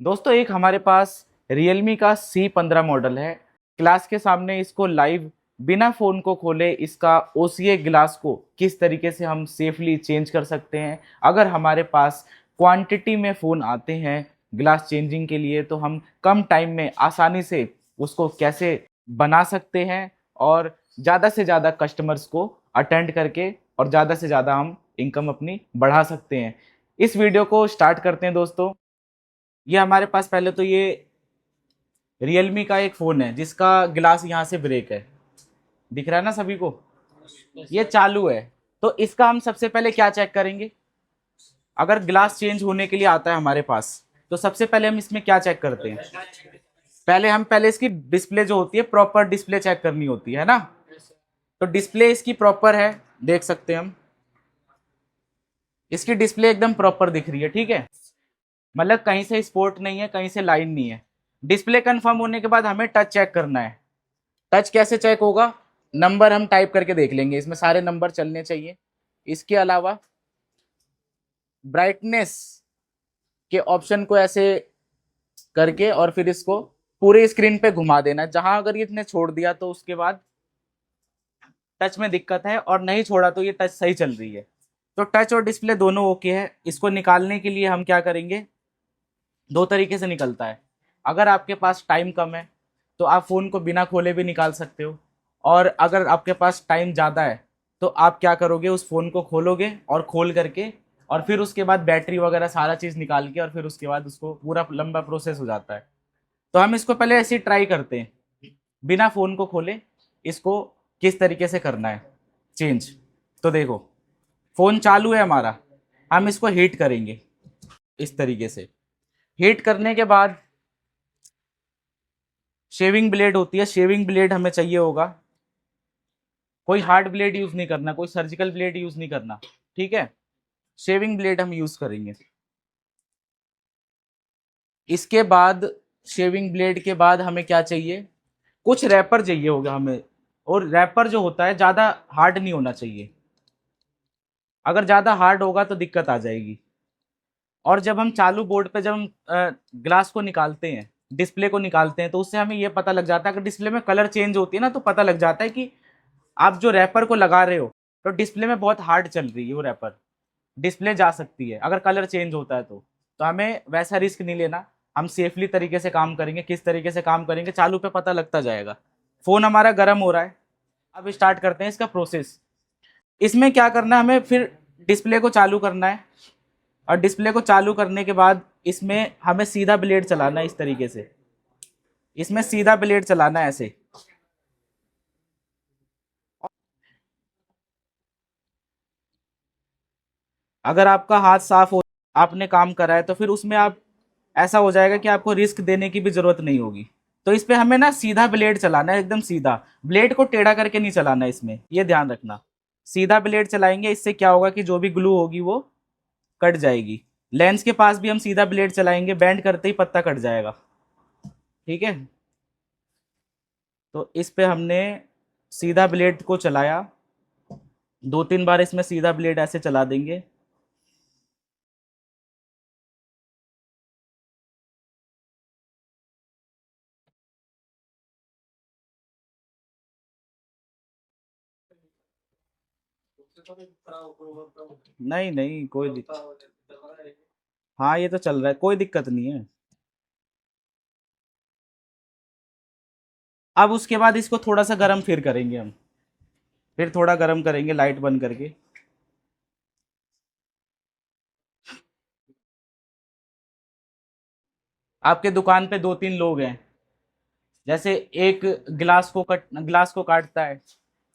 दोस्तों एक हमारे पास Realme का C15 मॉडल है। क्लास के सामने इसको लाइव बिना फ़ोन को खोले इसका OCA ग्लास को किस तरीके से हम सेफली चेंज कर सकते हैं। अगर हमारे पास क्वांटिटी में फ़ोन आते हैं ग्लास चेंजिंग के लिए तो हम कम टाइम में आसानी से उसको कैसे बना सकते हैं और ज़्यादा से ज़्यादा कस्टमर्स को अटेंड करके और ज़्यादा से ज़्यादा हम इनकम अपनी बढ़ा सकते हैं। इस वीडियो को स्टार्ट करते हैं दोस्तों। ये हमारे पास पहले तो ये Realme का एक फ़ोन है जिसका ग्लास यहाँ से ब्रेक है, दिख रहा है ना सभी को। ये चालू है। तो इसका हम सबसे पहले क्या चेक करेंगे। अगर ग्लास चेंज होने के लिए आता है हमारे पास तो सबसे पहले हम इसमें क्या चेक करते हैं। पहले इसकी डिस्प्ले जो होती है प्रॉपर डिस्प्ले चेक करनी होती है ना। तो डिस्प्ले इसकी प्रॉपर है, देख सकते हैं हम। इसकी डिस्प्ले एकदम प्रॉपर दिख रही है, ठीक है। मतलब कहीं से स्पॉट नहीं है, कहीं से लाइन नहीं है। डिस्प्ले कंफर्म होने के बाद हमें टच चेक करना है। टच कैसे चेक होगा, नंबर हम टाइप करके देख लेंगे, इसमें सारे नंबर चलने चाहिए। इसके अलावा ब्राइटनेस के ऑप्शन को ऐसे करके और फिर इसको पूरे स्क्रीन पे घुमा देना है। जहां अगर ये इसने छोड़ दिया तो उसके बाद टच में दिक्कत है, और नहीं छोड़ा तो ये टच सही चल रही है। तो टच और डिस्प्ले दोनों ओके है। इसको निकालने के लिए हम क्या करेंगे, दो तरीके से निकलता है। अगर आपके पास टाइम कम है तो आप फ़ोन को बिना खोले भी निकाल सकते हो, और अगर आपके पास टाइम ज़्यादा है तो आप क्या करोगे, उस फ़ोन को खोलोगे और खोल करके और फिर उसके बाद बैटरी वगैरह सारा चीज़ निकाल के और फिर उसके बाद उसको पूरा लंबा प्रोसेस हो जाता है। तो हम इसको पहले ऐसे ही ट्राई करते हैं, बिना फ़ोन को खोले इसको किस तरीके से करना है चेंज। तो देखो फ़ोन चालू है हमारा, हम इसको हीट करेंगे इस तरीके से। हीट करने के बाद शेविंग ब्लेड होती है, शेविंग ब्लेड हमें चाहिए होगा। कोई हार्ड ब्लेड यूज नहीं करना, कोई सर्जिकल ब्लेड यूज नहीं करना, ठीक है। शेविंग ब्लेड हम यूज करेंगे। इसके बाद शेविंग ब्लेड के बाद हमें क्या चाहिए, कुछ रैपर चाहिए होगा हमें। और रैपर जो होता है ज़्यादा हार्ड नहीं होना चाहिए, अगर ज़्यादा हार्ड होगा तो दिक्कत आ जाएगी। और जब हम चालू बोर्ड पे जब हम ग्लास को निकालते हैं, डिस्प्ले को निकालते हैं, तो उससे हमें ये पता लग जाता है, अगर डिस्प्ले में कलर चेंज होती है ना तो पता लग जाता है कि आप जो रैपर को लगा रहे हो तो डिस्प्ले में बहुत हार्ड चल रही है वो रैपर, डिस्प्ले जा सकती है अगर कलर चेंज होता है तो हमें वैसा रिस्क नहीं लेना। हम सेफली तरीके से काम करेंगे। किस तरीके से काम करेंगे, चालू पे पता लगता जाएगा। फ़ोन हमारा गर्म हो रहा है, अब स्टार्ट करते हैं इसका प्रोसेस। इसमें क्या करना है, हमें फिर डिस्प्ले को चालू करना है, और डिस्प्ले को चालू करने के बाद इसमें हमें सीधा ब्लेड चलाना है इस तरीके से। इसमें सीधा ब्लेड चलाना है ऐसे। अगर आपका हाथ साफ हो, आपने काम करा है, तो फिर उसमें आप ऐसा हो जाएगा कि आपको रिस्क देने की भी जरूरत नहीं होगी। तो इस पे हमें ना सीधा ब्लेड चलाना है, एकदम सीधा। ब्लेड को टेढ़ा करके नहीं चलाना है इसमें, ये ध्यान रखना। सीधा ब्लेड चलाएंगे, इससे क्या होगा कि जो भी ग्लू होगी वो कट जाएगी। लेंस के पास भी हम सीधा ब्लेड चलाएंगे, बैंड करते ही पत्ता कट जाएगा, ठीक है। तो इस पे हमने सीधा ब्लेड को चलाया, दो तीन बार इसमें सीधा ब्लेड ऐसे चला देंगे। नहीं नहीं कोई दिक्कत। हाँ ये तो चल रहा है, कोई दिक्कत नहीं है। अब उसके बाद इसको थोड़ा सा गर्म फिर करेंगे हम, फिर थोड़ा गर्म करेंगे लाइट बंद करके। आपके दुकान पे दो तीन लोग हैं, जैसे एक ग्लास को काटता है,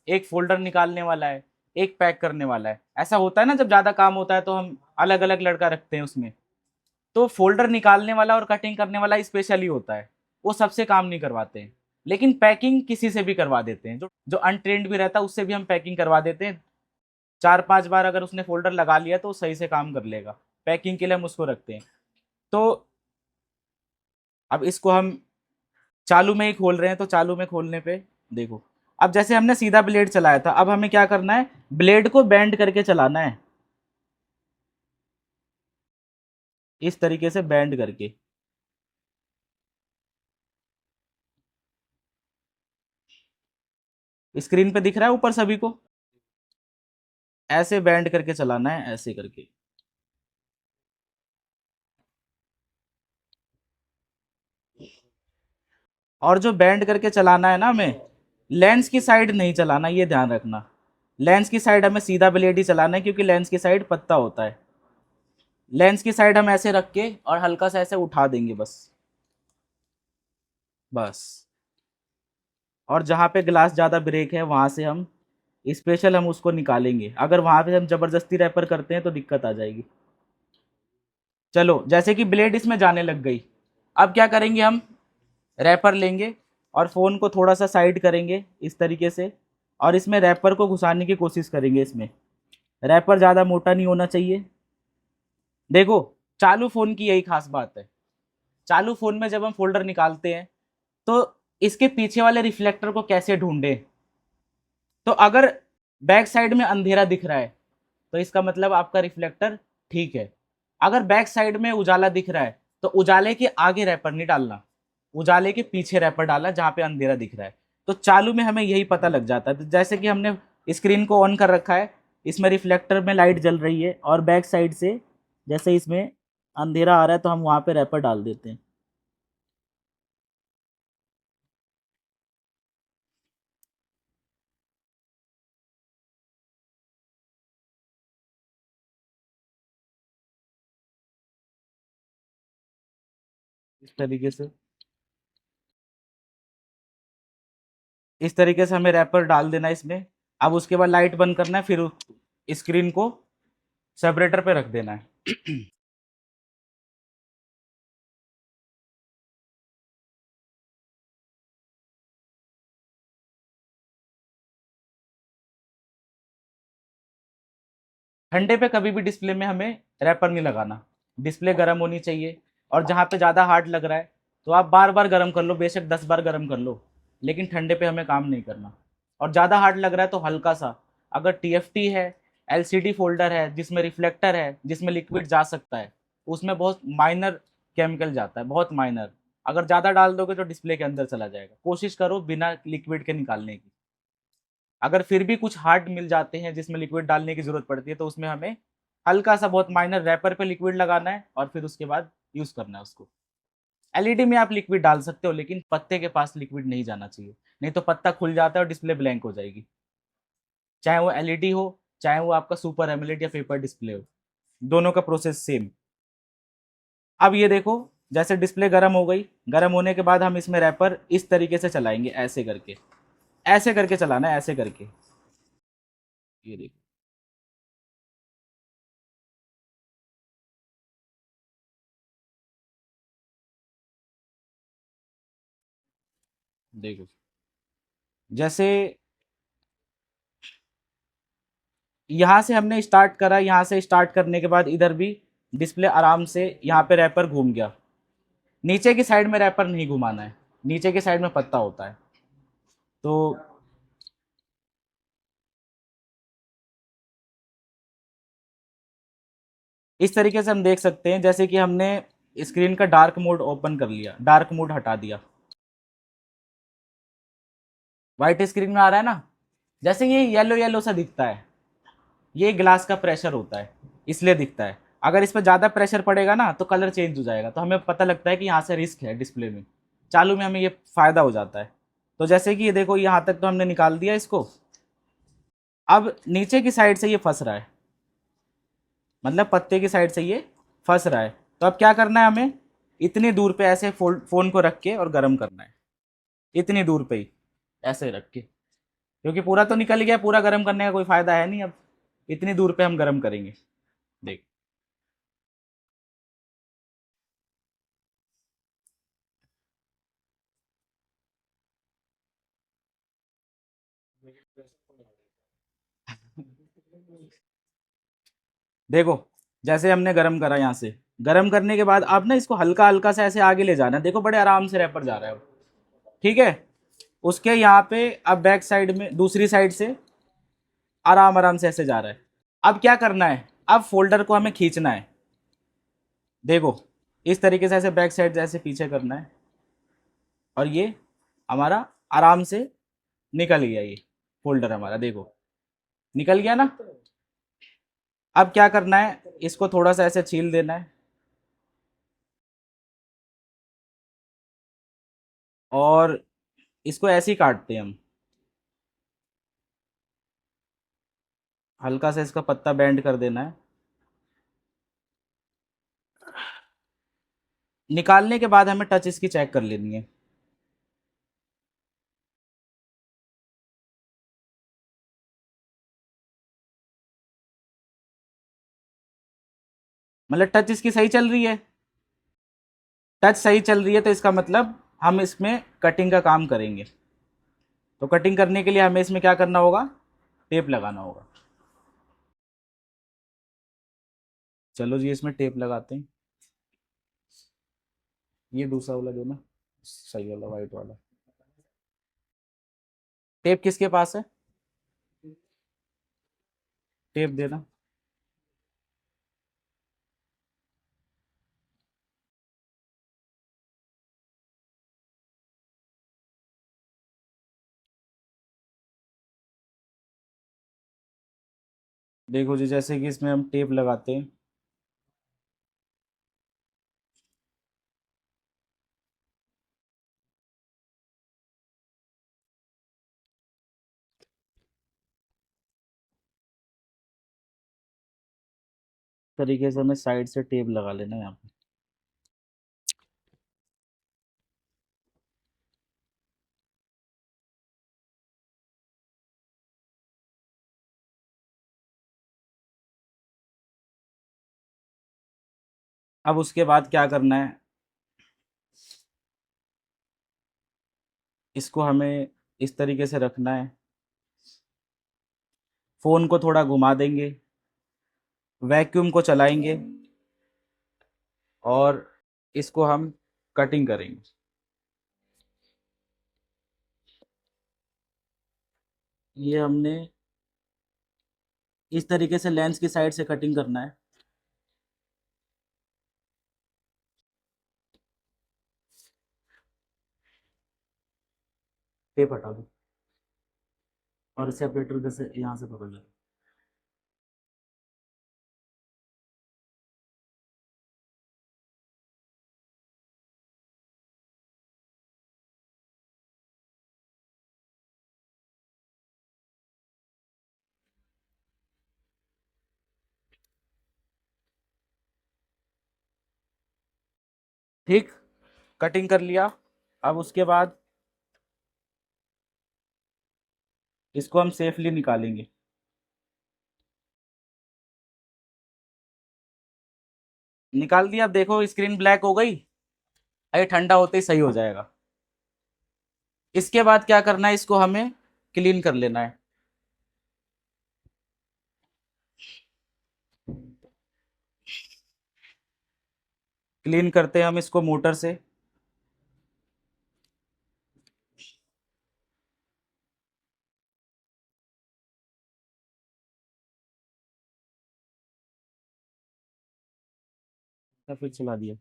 एक फोल्डर निकालने वाला है, एक पैक करने वाला है। ऐसा होता है ना, जब ज़्यादा काम होता है तो हम अलग अलग लड़का रखते हैं उसमें। तो फोल्डर निकालने वाला और कटिंग करने वाला स्पेशली होता है, वो सबसे काम नहीं करवाते हैं। लेकिन पैकिंग किसी से भी करवा देते हैं, जो जो अनट्रेंड भी रहता है उससे भी हम पैकिंग करवा देते हैं। चार पांच बार अगर उसने फोल्डर लगा लिया तो वो सही से काम कर लेगा। पैकिंग के लिए हम उसको रखते हैं। तो अब इसको हम चालू में ही खोल रहे हैं, तो चालू में खोलने पे देखो, अब जैसे हमने सीधा ब्लेड चलाया था, अब हमें क्या करना है, ब्लेड को बेंड करके चलाना है। इस तरीके से बैंड करके। स्क्रीन पे दिख रहा है ऊपर सभी को? ऐसे बैंड करके चलाना है, ऐसे करके। और जो बैंड करके चलाना है ना हमें, लेंस की साइड नहीं चलाना, ये ध्यान रखना। लेंस की साइड हमें सीधा ब्लेड ही चलाना है, क्योंकि लेंस की साइड पत्ता होता है। लेंस की साइड हम ऐसे रख के और हल्का सा ऐसे उठा देंगे बस। बस। और जहाँ पे ग्लास ज़्यादा ब्रेक है वहाँ से हम स्पेशल हम उसको निकालेंगे। अगर वहाँ पे हम ज़बरदस्ती रैपर करते हैं तो दिक्कत आ जाएगी। चलो, जैसे कि ब्लेड इसमें जाने लग गई, अब क्या करेंगे हम, रैपर लेंगे और फ़ोन को थोड़ा सा साइड करेंगे इस तरीके से, और इसमें रैपर को घुसाने की कोशिश करेंगे। इसमें रैपर ज़्यादा मोटा नहीं होना चाहिए। देखो, चालू फ़ोन की यही खास बात है। चालू फ़ोन में जब हम फोल्डर निकालते हैं तो इसके पीछे वाले रिफ्लेक्टर को कैसे ढूंढें। तो अगर बैक साइड में अंधेरा दिख रहा है तो इसका मतलब आपका रिफ्लेक्टर ठीक है। अगर बैक साइड में उजाला दिख रहा है तो उजाले के आगे रैपर नहीं डालना, उजाले के पीछे रैपर डालना जहाँ पे अंधेरा दिख रहा है। तो चालू में हमें यही पता लग जाता है। तो जैसे कि हमने स्क्रीन को ऑन कर रखा है, इसमें रिफ्लेक्टर में लाइट जल रही है, और बैक साइड से जैसे इसमें अंधेरा आ रहा है तो हम वहाँ पे रैपर डाल देते हैं। इस तरीके से हमें रैपर डाल देना है इसमें। अब उसके बाद लाइट बंद करना है, फिर स्क्रीन को सेपरेटर पे रख देना है। ठंडे पे कभी भी डिस्प्ले में हमें रैपर नहीं लगाना। डिस्प्ले गर्म होनी चाहिए। और जहाँ पे ज़्यादा हार्ड लग रहा है तो आप बार बार गर्म कर लो, बेशक 10 बार गर्म कर लो, लेकिन ठंडे पे हमें काम नहीं करना। और ज़्यादा हार्ड लग रहा है तो हल्का सा, अगर टीएफटी है, एलसीडी फोल्डर है जिसमें रिफ्लेक्टर है, जिसमें लिक्विड जा सकता है, उसमें बहुत माइनर केमिकल जाता है, बहुत माइनर। अगर ज़्यादा डाल दोगे तो डिस्प्ले के अंदर चला जाएगा। कोशिश करो बिना लिक्विड के निकालने की। अगर फिर भी कुछ हार्ड मिल जाते हैं जिसमें लिक्विड डालने की जरूरत पड़ती है तो उसमें हमें हल्का सा बहुत माइनर रैपर पे लिक्विड लगाना है और फिर उसके बाद यूज करना है उसको। एलईडी में आप लिक्विड डाल सकते हो, लेकिन पत्ते के पास लिक्विड नहीं जाना चाहिए, नहीं तो पत्ता खुल जाता है और डिस्प्ले ब्लैंक हो जाएगी। चाहे वो एलईडी हो, चाहे वो आपका सुपर एमोलेड या पेपर डिस्प्ले हो, दोनों का प्रोसेस सेम। अब ये देखो, जैसे डिस्प्ले गर्म हो गई, गर्म होने के बाद हम इसमें रैपर इस तरीके से चलाएंगे, ऐसे करके। ऐसे करके चलाना है, ऐसे करके। ये देखो, देखो जैसे यहाँ से हमने स्टार्ट करा, यहाँ से स्टार्ट करने के बाद इधर भी डिस्प्ले आराम से यहाँ पे रैपर घूम गया। नीचे की साइड में रैपर नहीं घुमाना है, नीचे की साइड में पत्ता होता है। तो इस तरीके से हम देख सकते हैं, जैसे कि हमने स्क्रीन का डार्क मोड ओपन कर लिया, डार्क मोड हटा दिया, व्हाइट स्क्रीन में आ रहा है ना। जैसे ये येलो येलो सा दिखता है, ये ग्लास का प्रेशर होता है, इसलिए दिखता है। अगर इस पर ज़्यादा प्रेशर पड़ेगा ना तो कलर चेंज हो जाएगा, तो हमें पता लगता है कि यहाँ से रिस्क है डिस्प्ले में। चालू में हमें ये फ़ायदा हो जाता है। तो जैसे कि ये देखो, यहाँ तक तो हमने निकाल दिया इसको। अब नीचे की साइड से ये फंस रहा है, मतलब पत्ते की साइड से ये फंस रहा है। तो अब क्या करना है हमें, इतनी दूर पे ऐसे फ़ोन को रख के और गर्म करना है, इतनी दूर पे ही ऐसे रख के, क्योंकि पूरा तो निकल गया, पूरा गर्म करने का कोई फ़ायदा है नहीं। अब इतनी दूर पे हम गर्म करेंगे। देख, देखो जैसे हमने गरम करा, यहाँ से गरम करने के बाद आप ना इसको हल्का हल्का से ऐसे आगे ले जाना है। देखो बड़े आराम से रैपर जा रहा है वो, ठीक है। उसके यहाँ पे अब बैक साइड में दूसरी साइड से आराम आराम से ऐसे जा रहा है। अब क्या करना है, अब फोल्डर को हमें खींचना है। देखो, इस तरीके से ऐसे बैक साइड जैसे पीछे करना है, और ये हमारा आराम से निकल गया, ये फोल्डर हमारा देखो निकल गया ना। अब क्या करना है, इसको थोड़ा सा ऐसे छील देना है, और इसको ऐसे ही काटते हैं हम। हल्का सा इसका पत्ता बेंड कर देना है। निकालने के बाद हमें टच इसकी चेक कर लेनी है। मतलब टच इसकी सही चल रही है। टच सही चल रही है तो इसका मतलब हम इसमें कटिंग का काम करेंगे। तो कटिंग करने के लिए हमें इसमें क्या करना होगा, टेप लगाना होगा। चलो जी, इसमें टेप लगाते हैं। ये दूसरा वाला जो ना, सही वाला वाइट वाला। टेप किसके पास है, टेप देना। देखो जी, जैसे कि इसमें हम टेप लगाते हैं। तरीके से हमें साइड से टेप लगा लेना है यहाँ पे। अब उसके बाद क्या करना है, इसको हमें इस तरीके से रखना है। फ़ोन को थोड़ा घुमा देंगे, वैक्यूम को चलाएंगे, और इसको हम कटिंग करेंगे। ये हमने इस तरीके से लेंस की साइड से कटिंग करना है। टेप हटा दो, और सेपरेटर जैसे यहाँ से पकड़ लो। ठीक, कटिंग कर लिया। अब उसके बाद इसको हम सेफली निकालेंगे। निकाल दिया। अब देखो स्क्रीन ब्लैक हो गई। अरे ठंडा होते ही सही हो जाएगा। इसके बाद क्या करना है, इसको हमें क्लीन कर लेना है। क्लीन करते हैं हम इसको मोटर से। या फिर चला दिया।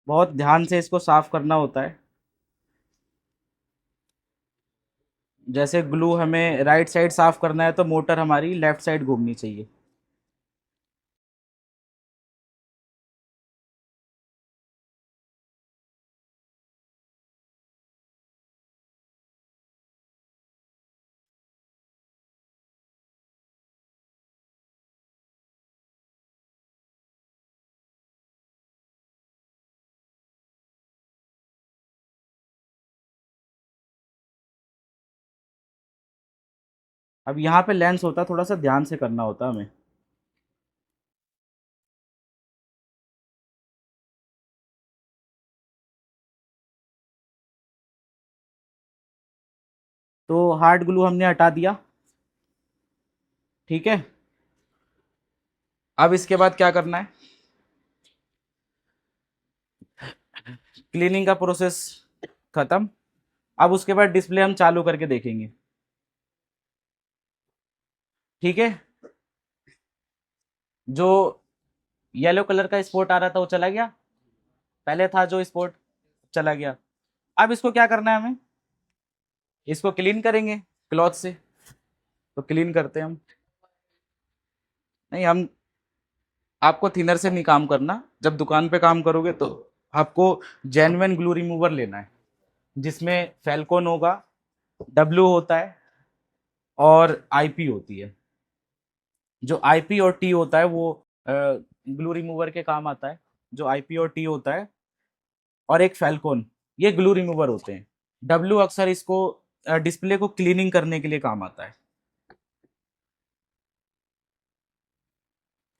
बहुत ध्यान से इसको साफ करना होता है। जैसे ग्लू हमें राइट साइड साफ करना है, तो मोटर हमारी लेफ्ट साइड घूमनी चाहिए। अब यहाँ पे लेंस होता है, थोड़ा सा ध्यान से करना होता है हमें। तो हार्ड ग्लू हमने हटा दिया। ठीक है, अब इसके बाद क्या करना है, क्लीनिंग का प्रोसेस खत्म। अब उसके बाद डिस्प्ले हम चालू करके देखेंगे। ठीक है, जो येलो कलर का स्पॉट आ रहा था वो चला गया, पहले था जो स्पॉट चला गया। अब इसको क्या करना है हमें, इसको क्लीन करेंगे क्लॉथ से। तो क्लीन करते हैं हम। नहीं, हम आपको थिनर से नहीं काम करना, जब दुकान पे काम करोगे तो आपको जेन्युइन ग्लू रिमूवर लेना है, जिसमें फेल्कोन होगा, डब्ल्यू होता है और आईपी होती है। जो आईपी और टी होता है वो ग्लू रिमूवर के काम आता है। जो आईपी और टी होता है और एक फेल्कोन, ये ग्लू रिमूवर होते हैं। डब्ल्यू अक्सर इसको डिस्प्ले को क्लीनिंग करने के लिए काम आता है।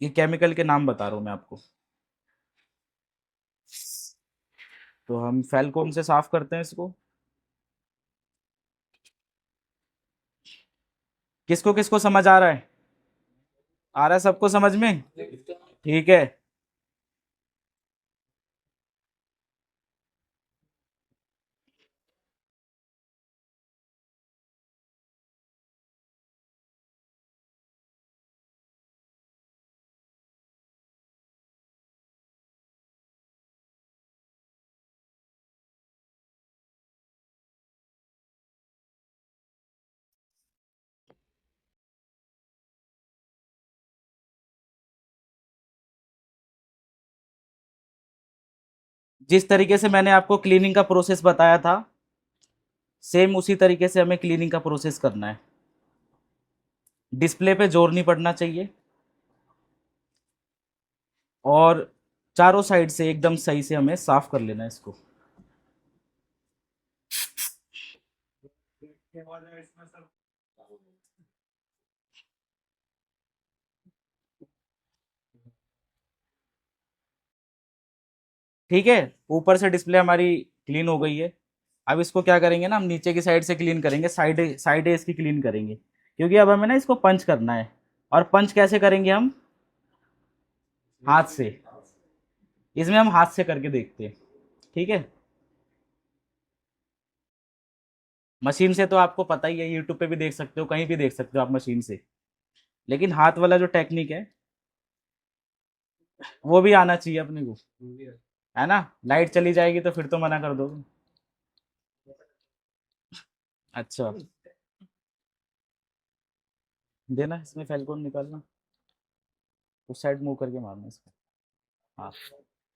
ये केमिकल के नाम बता रहा हूं मैं आपको। तो हम फेल्कोन से साफ करते हैं इसको। किसको किसको समझ आ रहा है, आ रहा है सबको समझ में? ठीक है, जिस तरीके से मैंने आपको क्लीनिंग का प्रोसेस बताया था, सेम उसी तरीके से हमें क्लीनिंग का प्रोसेस करना है। डिस्प्ले पे जोर नहीं पड़ना चाहिए और चारों साइड से एकदम सही से हमें साफ कर लेना है इसको। ठीक है, ऊपर से डिस्प्ले हमारी क्लीन हो गई है। अब इसको क्या करेंगे ना, हम नीचे की साइड से क्लीन करेंगे, साइड इसकी क्लीन करेंगे, क्योंकि अब हमें ना इसको पंच करना है। और पंच कैसे करेंगे हम, हाथ से। इसमें हम हाथ से करके देखते हैं। ठीक है, मशीन से तो आपको पता ही है, यूट्यूब पे भी देख सकते हो, कहीं भी देख सकते हो आप मशीन से। लेकिन हाथ वाला जो टेक्निक है वो भी आना चाहिए अपने को, है ना। लाइट चली जाएगी तो फिर तो मना कर दो। अच्छा, देना इसमें फेल्कोन निकालना, उस साइड मूव करके मारना इसको। हाँ,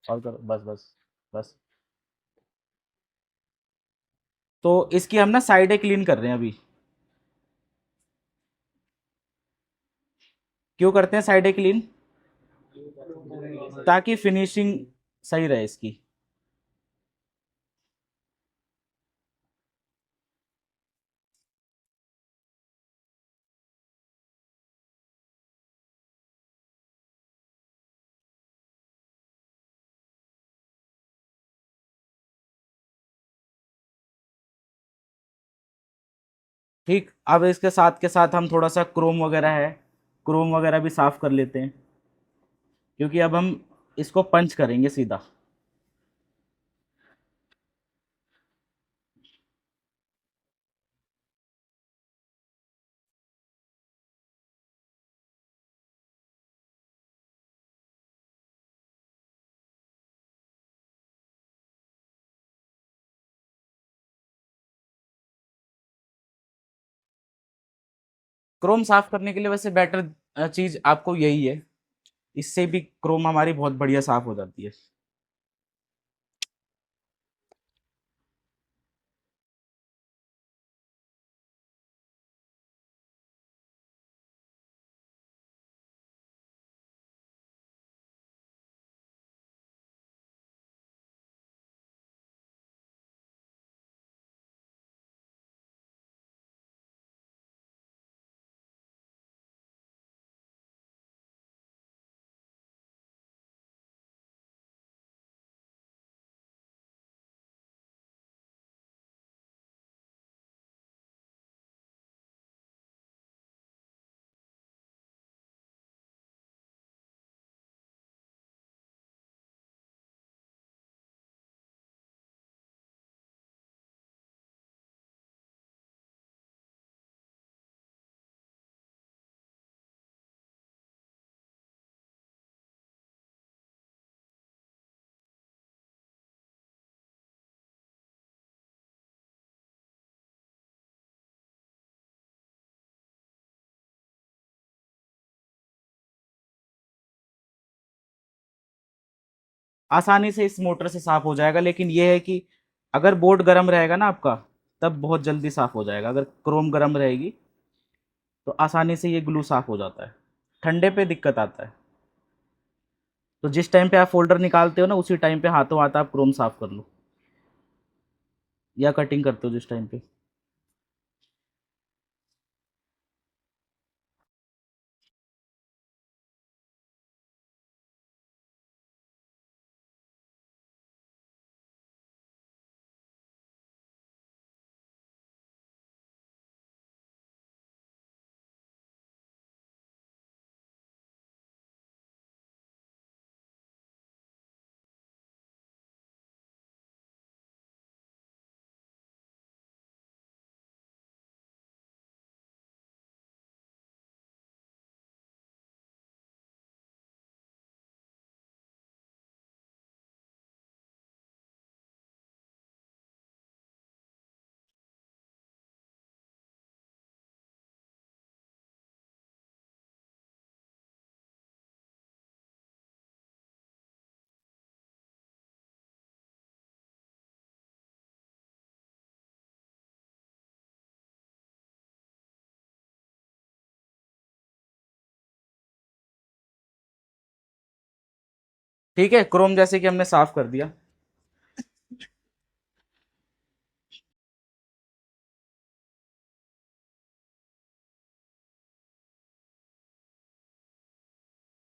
और करो, बस बस बस। तो इसकी हम ना साइडें क्लीन कर रहे हैं अभी। क्यों करते हैं साइडें क्लीन, ताकि फिनिशिंग सही रहे इसकी। ठीक, अब इसके साथ के साथ हम थोड़ा सा क्रोम वगैरह है, क्रोम वगैरह भी साफ कर लेते हैं, क्योंकि अब हम इसको पंच करेंगे सीधा। क्रोम साफ करने के लिए वैसे बेटर चीज आपको यही है, इससे भी क्रोम हमारी बहुत बढ़िया साफ हो जाती है। आसानी से इस मोटर से साफ हो जाएगा, लेकिन ये है कि अगर बोर्ड गर्म रहेगा ना आपका, तब बहुत जल्दी साफ हो जाएगा। अगर क्रोम गर्म रहेगी तो आसानी से ये ग्लू साफ हो जाता है, ठंडे पे दिक्कत आता है। तो जिस टाइम पे आप फोल्डर निकालते हो ना, उसी टाइम पे हाथों हाथ आप क्रोम साफ कर लो, या कटिंग करते हो जिस टाइम पे। ठीक है, क्रोम जैसे कि हमने साफ कर दिया।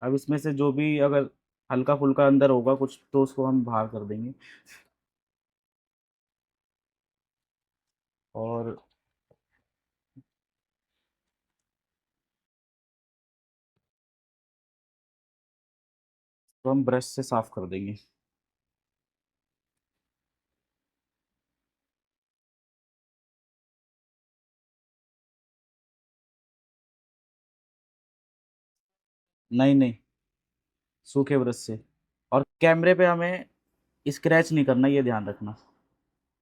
अब इसमें से जो भी अगर हल्का फुल्का अंदर होगा कुछ, तो उसको हम बाहर कर देंगे। और तो हम ब्रश से साफ कर देंगे। नहीं नहीं, सूखे ब्रश से। और कैमरे पे हमें स्क्रैच नहीं करना, ये ध्यान रखना।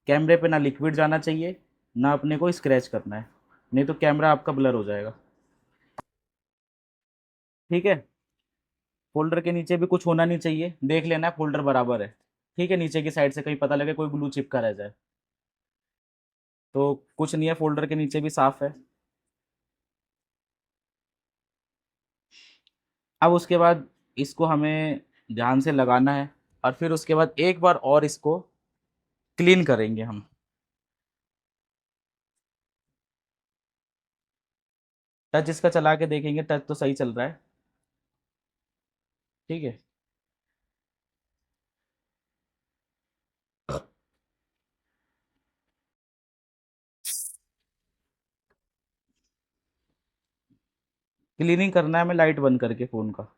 कैमरे पे ना लिक्विड जाना चाहिए, ना अपने को स्क्रैच करना है, नहीं तो कैमरा आपका ब्लर हो जाएगा। ठीक है। फोल्डर के नीचे भी कुछ होना नहीं चाहिए, देख लेना है फोल्डर बराबर है। ठीक है, नीचे की साइड से कहीं पता लगे कोई ग्लू चिपका रह जाए। तो कुछ नहीं है, फोल्डर के नीचे भी साफ है। अब उसके बाद इसको हमें ध्यान से लगाना है, और फिर उसके बाद एक बार और इसको क्लीन करेंगे हम। टच इसका चला के देखेंगे, टच तो सही चल रहा है। ठीक है। क्लीनिंग करना है हमें लाइट बंद करके फ़ोन का।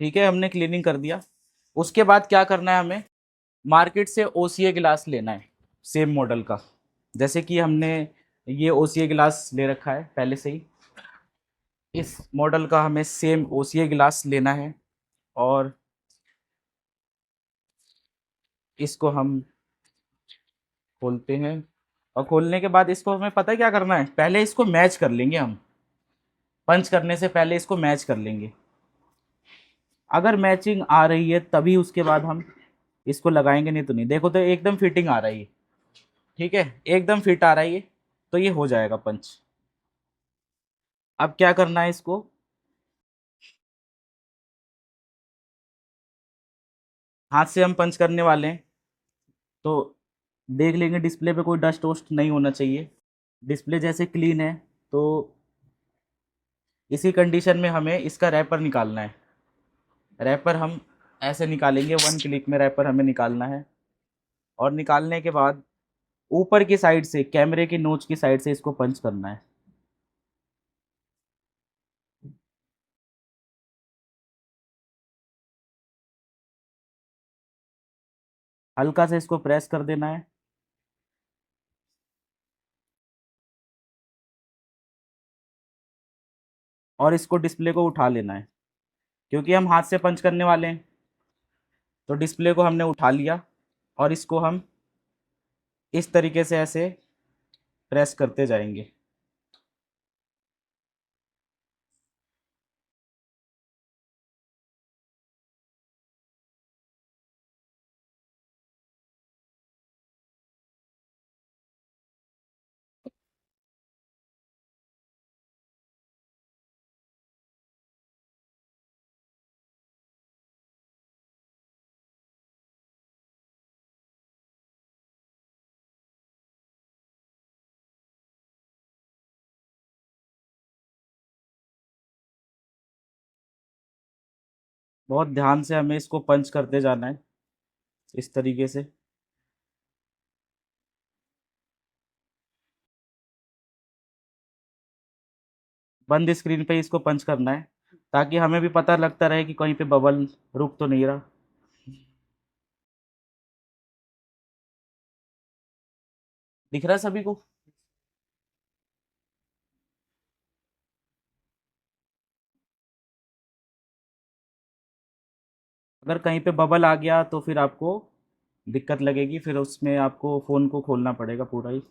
ठीक है, हमने क्लीनिंग कर दिया। उसके बाद क्या करना है हमें, मार्केट से ओसीए गिलास लेना है, सेम मॉडल का। जैसे कि हमने ये ओसीए गिलास ले रखा है पहले से ही, इस मॉडल का हमें सेम ओसीए गिलास लेना है। और इसको हम खोलते हैं। और खोलने के बाद इसको हमें पता है क्या करना है, पहले इसको मैच कर लेंगे हम। पंच करने से पहले इसको मैच कर लेंगे। अगर मैचिंग आ रही है तभी उसके बाद हम इसको लगाएंगे, नहीं तो नहीं। देखो तो एकदम फिटिंग आ रही है। ठीक है, एकदम फिट आ रही है, तो ये हो जाएगा पंच। अब क्या करना है इसको, हाथ से हम पंच करने वाले हैं, तो देख लेंगे डिस्प्ले पे कोई डस्ट वस्ट नहीं होना चाहिए। डिस्प्ले जैसे क्लीन है, तो इसी कंडीशन में हमें इसका रैपर निकालना है। रैपर हम ऐसे निकालेंगे, वन क्लिक में रैपर हमें निकालना है। और निकालने के बाद ऊपर की साइड से, कैमरे की नोच की साइड से इसको पंच करना है। हल्का से इसको प्रेस कर देना है और इसको डिस्प्ले को उठा लेना है, क्योंकि हम हाथ से पंच करने वाले हैं। तो डिस्प्ले को हमने उठा लिया और इसको हम इस तरीके से ऐसे प्रेस करते जाएंगे। बहुत ध्यान से हमें इसको पंच करते जाना है इस तरीके से। बंद स्क्रीन पे इसको पंच करना है ताकि हमें भी पता लगता रहे कि कहीं पे बबल रुक तो नहीं रहा। दिख रहा है सभी को? अगर कहीं पे बबल आ गया तो फिर आपको दिक्कत लगेगी, फिर उसमें आपको फ़ोन को खोलना पड़ेगा पूरा ही।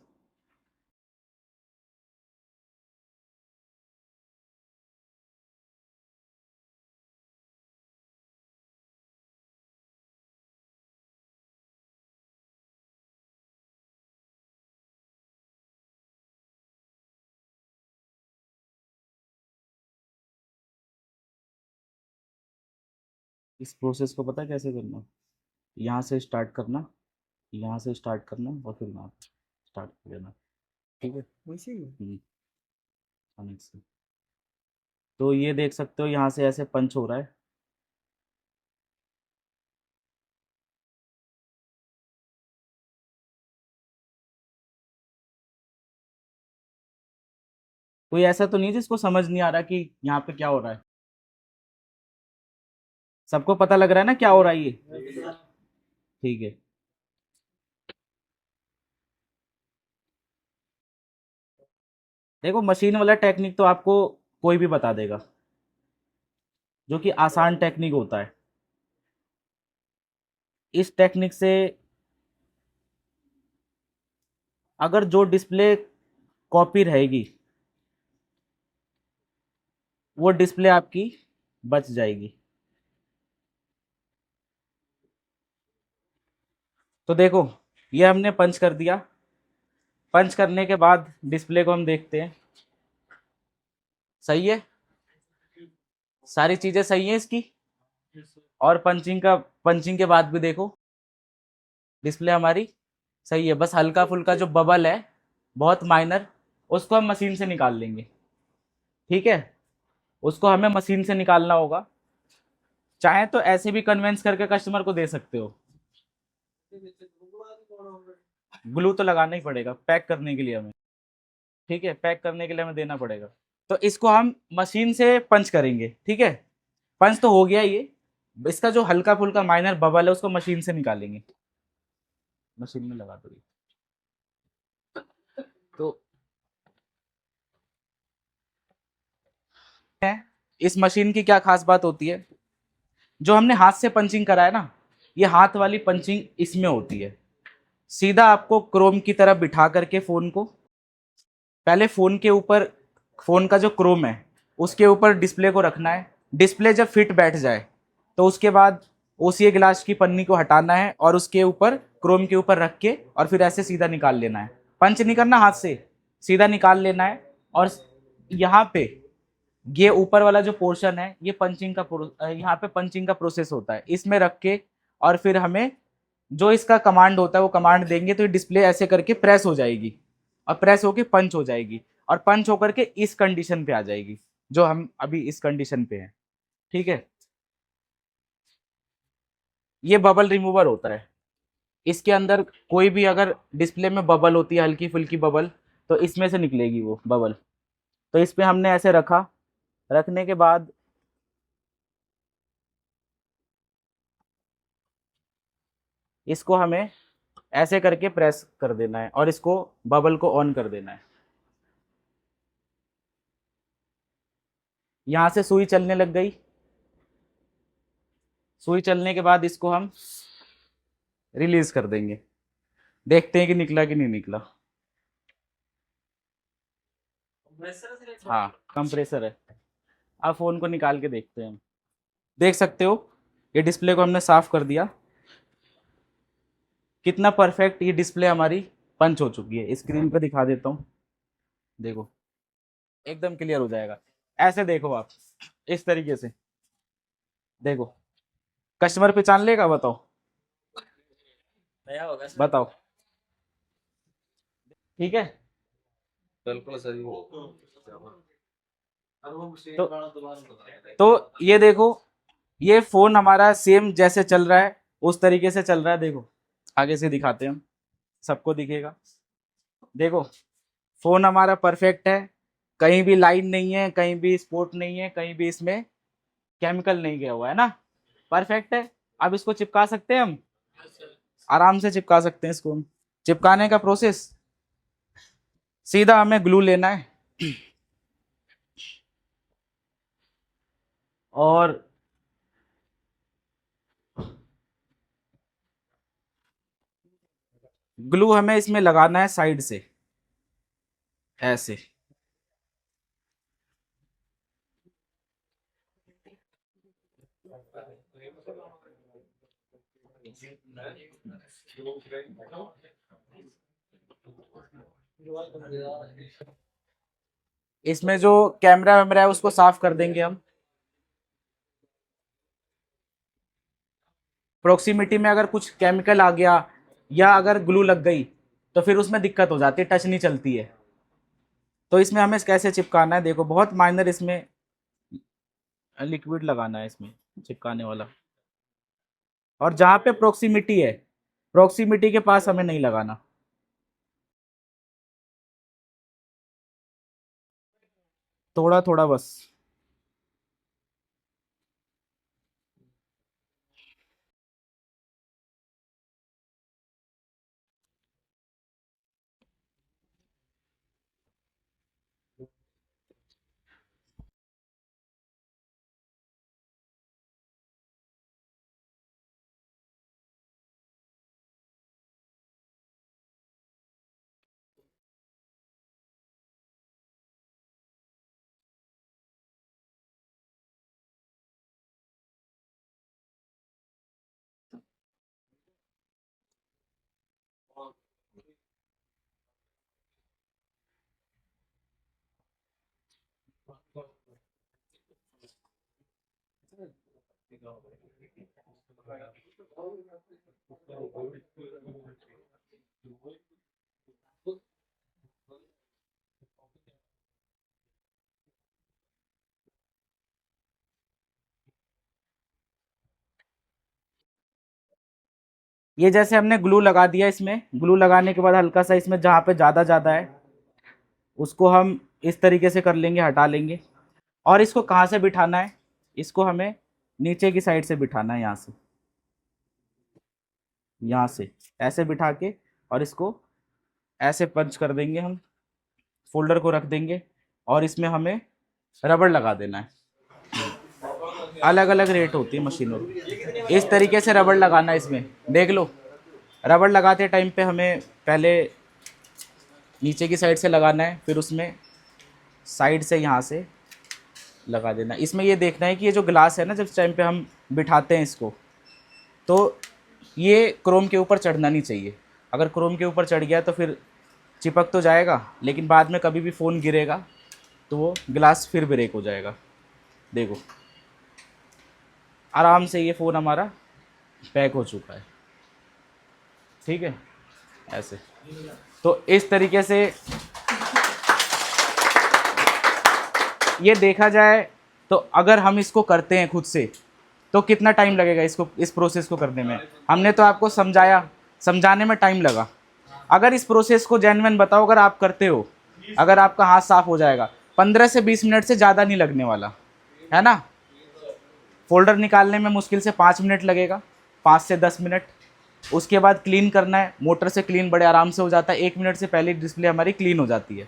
इस प्रोसेस को पता है कैसे करना? यहाँ से स्टार्ट करना, यहाँ से स्टार्ट करना और फिर यहाँ स्टार्ट कर देना। ठीक है, वैसे ही अनेक से। तो ये देख सकते हो यहाँ से ऐसे पंच हो रहा है। कोई ऐसा तो नहीं है जिसको समझ नहीं आ रहा कि यहाँ पे क्या हो रहा है? सबको पता लग रहा है ना क्या हो रहा है ये? ठीक है। देखो, मशीन वाला टेक्निक तो आपको कोई भी बता देगा, जो कि आसान टेक्निक होता है। इस टेक्निक से अगर जो डिस्प्ले कॉपी रहेगी वो डिस्प्ले आपकी बच जाएगी। तो देखो, ये हमने पंच कर दिया। पंच करने के बाद डिस्प्ले को हम देखते हैं। सही है, सारी चीजें सही हैं इसकी। और पंचिंग के बाद भी देखो डिस्प्ले हमारी सही है। बस हल्का फुल्का जो बबल है, बहुत माइनर, उसको हम मशीन से निकाल लेंगे। ठीक है, उसको हमें मशीन से निकालना होगा। चाहे तो ऐसे भी कन्वेंस करके कस्टमर को दे सकते हो। ग्लू तो लगाना ही पड़ेगा पैक करने के लिए हमें। ठीक है, पैक करने के लिए हमें देना पड़ेगा। तो इसको हम मशीन से पंच करेंगे। ठीक है, पंच तो हो गया ये। इसका जो हल्का फुल्का माइनर बबल है उसको मशीन से निकालेंगे। मशीन में लगा दो। तो है, इस मशीन की क्या खास बात होती है? जो हमने हाथ से पंचिंग करा है ना, ये हाथ वाली पंचिंग इसमें होती है। सीधा आपको क्रोम की तरफ बिठा करके फोन को, पहले फोन के ऊपर, फोन का जो क्रोम है उसके ऊपर डिस्प्ले को रखना है। डिस्प्ले जब फिट बैठ जाए तो उसके बाद ओसीए ग्लास की पन्नी को हटाना है और उसके ऊपर क्रोम के ऊपर रख के और फिर ऐसे सीधा निकाल लेना है। पंच नहीं करना हाथ से, सीधा निकाल लेना है। और यहाँ पे ये ऊपर वाला जो पोर्शन है ये यहाँ पे पंचिंग का प्रोसेस होता है, इसमें रख के और फिर हमें जो इसका कमांड होता है वो कमांड देंगे तो ये डिस्प्ले ऐसे करके प्रेस हो जाएगी और प्रेस होके पंच हो जाएगी और पंच होकर के इस कंडीशन पे आ जाएगी जो हम अभी इस कंडीशन पे हैं। ठीक है, ये बबल रिमूवर होता है। इसके अंदर कोई भी अगर डिस्प्ले में बबल होती है, हल्की फुल्की बबल, तो इसमें से निकलेगी वो बबल। तो इस पे हमने ऐसे रखा, रखने के बाद इसको हमें ऐसे करके प्रेस कर देना है और इसको बबल को ऑन कर देना है। यहाँ से सुई चलने लग गई। सुई चलने के बाद इसको हम रिलीज कर देंगे, देखते हैं कि निकला कि नहीं निकला। हाँ कंप्रेसर है। अब फोन को निकाल के देखते हैं हम। देख सकते हो ये डिस्प्ले को हमने साफ कर दिया, कितना परफेक्ट ये डिस्प्ले हमारी पंच हो चुकी है। स्क्रीन पे दिखा देता हूँ, देखो एकदम क्लियर हो जाएगा। ऐसे देखो आप, इस तरीके से देखो, कस्टमर पहचान लेगा? बताओ बताओ, ठीक है। बिल्कुल सही। तो ये देखो, ये फोन हमारा सेम जैसे चल रहा है उस तरीके से चल रहा है। देखो आगे से दिखाते हैं हम, सबको दिखेगा। देखो फोन हमारा परफेक्ट है, कहीं भी लाइन नहीं है, कहीं भी स्पॉट नहीं है, कहीं भी इसमें केमिकल नहीं गया हुआ है ना, परफेक्ट है। अब इसको चिपका सकते हैं हम, आराम से चिपका सकते हैं इसको हम। चिपकाने का प्रोसेस, सीधा हमें ग्लू लेना है और ग्लू हमें इसमें लगाना है साइड से ऐसे। इसमें जो कैमरा वैमरा है उसको साफ कर देंगे हम। प्रोक्सीमिटी में अगर कुछ केमिकल आ गया या अगर ग्लू लग गई तो फिर उसमें दिक्कत हो जाती है, टच नहीं चलती है। तो इसमें हमें कैसे चिपकाना है, देखो बहुत माइनर इसमें लिक्विड लगाना है इसमें चिपकाने वाला, और जहां पे प्रोक्सीमिटी है, प्रोक्सीमिटी के पास हमें नहीं लगाना। थोड़ा थोड़ा बस। ये जैसे हमने ग्लू लगा दिया, इसमें ग्लू लगाने के बाद हल्का सा इसमें जहाँ पे ज़्यादा ज़्यादा है उसको हम इस तरीके से कर लेंगे, हटा लेंगे। और इसको कहाँ से बिठाना है, इसको हमें नीचे की साइड से बिठाना है, यहाँ से ऐसे बिठा के, और इसको ऐसे पंच कर देंगे हम, फोल्डर को रख देंगे और इसमें हमें रबड़ लगा देना है। अलग अलग रेट होती है मशीनों की, इस तरीके से रबड़ लगाना है इसमें। देख लो रबड़ लगाते टाइम पे हमें पहले नीचे की साइड से लगाना है, फिर उसमें साइड से यहाँ से लगा देना। इसमें ये देखना है कि ये जो ग्लास है ना, जब टाइम पे हम बिठाते हैं इसको, तो ये क्रोम के ऊपर चढ़ना नहीं चाहिए। अगर क्रोम के ऊपर चढ़ गया तो फिर चिपक तो जाएगा, लेकिन बाद में कभी भी फ़ोन गिरेगा तो वो ग्लास फिर ब्रेक हो जाएगा। देखो आराम से ये फ़ोन हमारा पैक हो चुका है, ठीक है ऐसे। तो इस तरीके से ये देखा जाए तो अगर हम इसको करते हैं खुद से तो कितना टाइम लगेगा इसको, इस प्रोसेस को करने में। हमने तो आपको समझाया, समझाने में टाइम लगा। अगर इस प्रोसेस को जेन्युइन बताओ, अगर आप करते हो, अगर आपका हाथ साफ हो जाएगा, 15 से 20 मिनट से ज़्यादा नहीं लगने वाला है ना। फोल्डर निकालने में मुश्किल से 5 मिनट लगेगा, 5 से 10 मिनट, उसके बाद क्लीन करना है, मोटर से क्लीन बड़े आराम से हो जाता है, 1 मिनट से पहले डिस्प्ले हमारी क्लीन हो जाती है।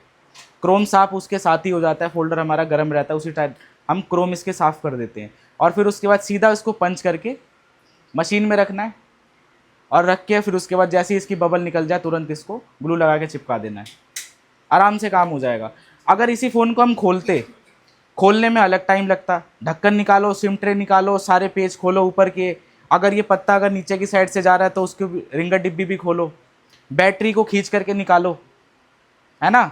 क्रोम साफ उसके साथ ही हो जाता है, फोल्डर हमारा गर्म रहता है, उसी टाइम हम क्रोम इसके साफ़ कर देते हैं। और फिर उसके बाद सीधा इसको पंच करके मशीन में रखना है और रख के फिर उसके बाद जैसे ही इसकी बबल निकल जाए तुरंत इसको ग्लू लगा के चिपका देना है, आराम से काम हो जाएगा। अगर इसी फ़ोन को हम खोलने में अलग टाइम लगता, ढक्कन निकालो, सिम ट्रे निकालो, सारे पेज खोलो ऊपर के, अगर ये पत्ता अगर नीचे की साइड से जा रहा है तो उसकी रिंगर डिब्बी भी खोलो, बैटरी को खींच करके निकालो, है ना,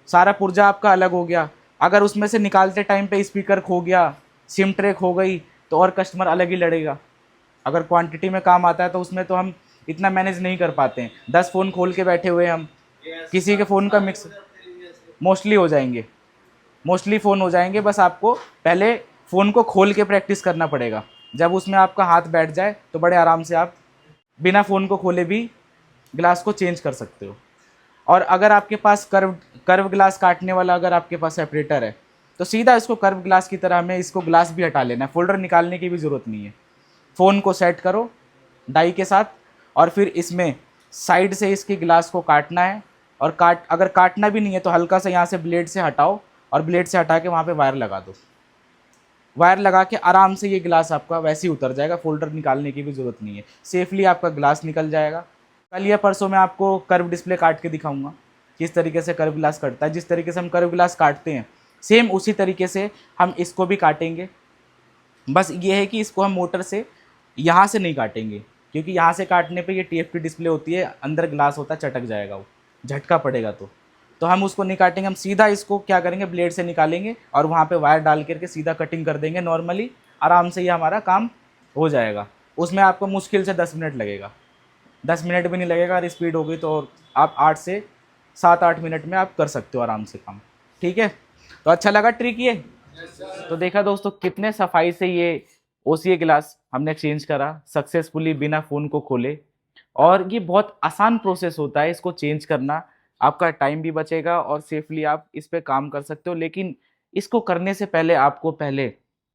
सारा पुर्जा आपका अलग हो गया। अगर उसमें से निकालते टाइम पे स्पीकर खो गया, सिम ट्रे खो गई, तो और कस्टमर अलग ही लड़ेगा। अगर क्वांटिटी में काम आता है तो उसमें तो हम इतना मैनेज नहीं कर पाते हैं। 10 फ़ोन खोल के बैठे हुए हम, किसी के फ़ोन का मिक्स मोस्टली हो जाएंगे, मोस्टली फ़ोन हो जाएंगे। बस आपको पहले फ़ोन को खोल के प्रैक्टिस करना पड़ेगा। जब उसमें आपका हाथ बैठ जाए तो बड़े आराम से आप बिना फ़ोन को खोले भी ग्लास को चेंज कर सकते हो। और अगर आपके पास कर्व ग्लास काटने वाला अगर आपके पास सेपरेटर है तो सीधा इसको कर्व ग्लास की तरह हमें इसको ग्लास भी हटा लेना है, फोल्डर निकालने की भी ज़रूरत नहीं है। फ़ोन को सेट करो डाई के साथ और फिर इसमें साइड से इसकी ग्लास को काटना है। और अगर काटना भी नहीं है तो हल्का सा यहाँ से ब्लेड से हटाओ और ब्लेड से हटा के वहाँ पे वायर लगा दो। वायर लगा के आराम से ये ग्लास आपका वैसे ही उतर जाएगा, फोल्डर निकालने की भी ज़रूरत नहीं है, सेफली आपका ग्लास निकल जाएगा। कल या परसों मैं आपको कर्व डिस्प्ले काट के दिखाऊंगा किस तरीके से कर्व ग्लास कटता है। जिस तरीके से हम कर्व ग्लास काटते हैं सेम उसी तरीके से हम इसको भी काटेंगे। बस ये है कि इसको हम मोटर से यहाँ से नहीं काटेंगे, क्योंकि यहाँ से काटने पे ये TFT डिस्प्ले होती है, अंदर ग्लास होता है, चटक जाएगा, वो झटका पड़ेगा। तो हम उसको नहीं काटेंगे, हम सीधा इसको क्या करेंगे, ब्लेड से निकालेंगे और वहाँ पे वायर डाल करके सीधा कटिंग कर देंगे नॉर्मली, आराम से ये हमारा काम हो जाएगा। उसमें आपको मुश्किल से 10 मिनट लगेगा, 10 मिनट भी नहीं लगेगा। और स्पीड हो गई तो आप 8 से 7-8 मिनट में आप कर सकते हो आराम से काम। ठीक है, तो अच्छा लगा ट्रिक ये? तो देखा दोस्तों कितने सफाई से ये OCA ग्लास हमने चेंज करा सक्सेसफुली बिना फ़ोन को खोले। और ये बहुत आसान प्रोसेस होता है इसको चेंज करना, आपका टाइम भी बचेगा और सेफली आप इस पे काम कर सकते हो। लेकिन इसको करने से पहले आपको पहले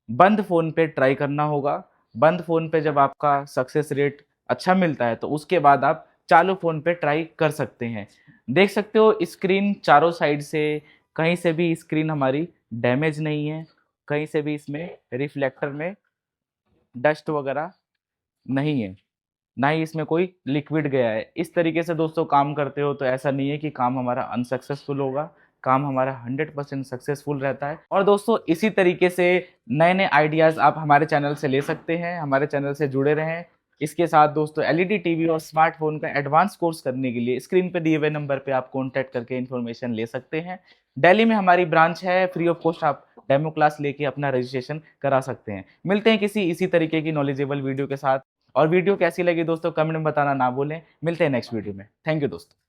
बंद फ़ोन पे ट्राई करना होगा। बंद फ़ोन पे जब आपका सक्सेस रेट अच्छा मिलता है तो उसके बाद आप चालू फ़ोन पे ट्राई कर सकते हैं। देख सकते हो स्क्रीन चारों साइड से, कहीं से भी स्क्रीन हमारी डैमेज नहीं है, कहीं से भी इसमें रिफ्लेक्टर में डस्ट वगैरह नहीं है, ना ही इसमें कोई लिक्विड गया है। इस तरीके से दोस्तों काम करते हो तो ऐसा नहीं है कि काम हमारा अनसक्सेसफुल होगा, काम हमारा 100% सक्सेसफुल रहता है। और दोस्तों इसी तरीके से नए नए आइडियाज़ आप हमारे चैनल से ले सकते हैं, हमारे चैनल से जुड़े रहें। इसके साथ दोस्तों LED टीवी और स्मार्टफोन का एडवांस कोर्स करने के लिए स्क्रीन पे दिए हुए नंबर पे आप कॉन्टैक्ट करके इन्फॉर्मेशन ले सकते हैं। दिल्ली में हमारी ब्रांच है, फ्री ऑफ कॉस्ट आप डेमो क्लास लेके अपना रजिस्ट्रेशन करा सकते हैं। मिलते हैं किसी इसी तरीके की नॉलेजेबल वीडियो के साथ। और वीडियो कैसी लगी दोस्तों कमेंट में बताना ना भूलें। मिलते हैं नेक्स्ट वीडियो में। थैंक यू दोस्तों।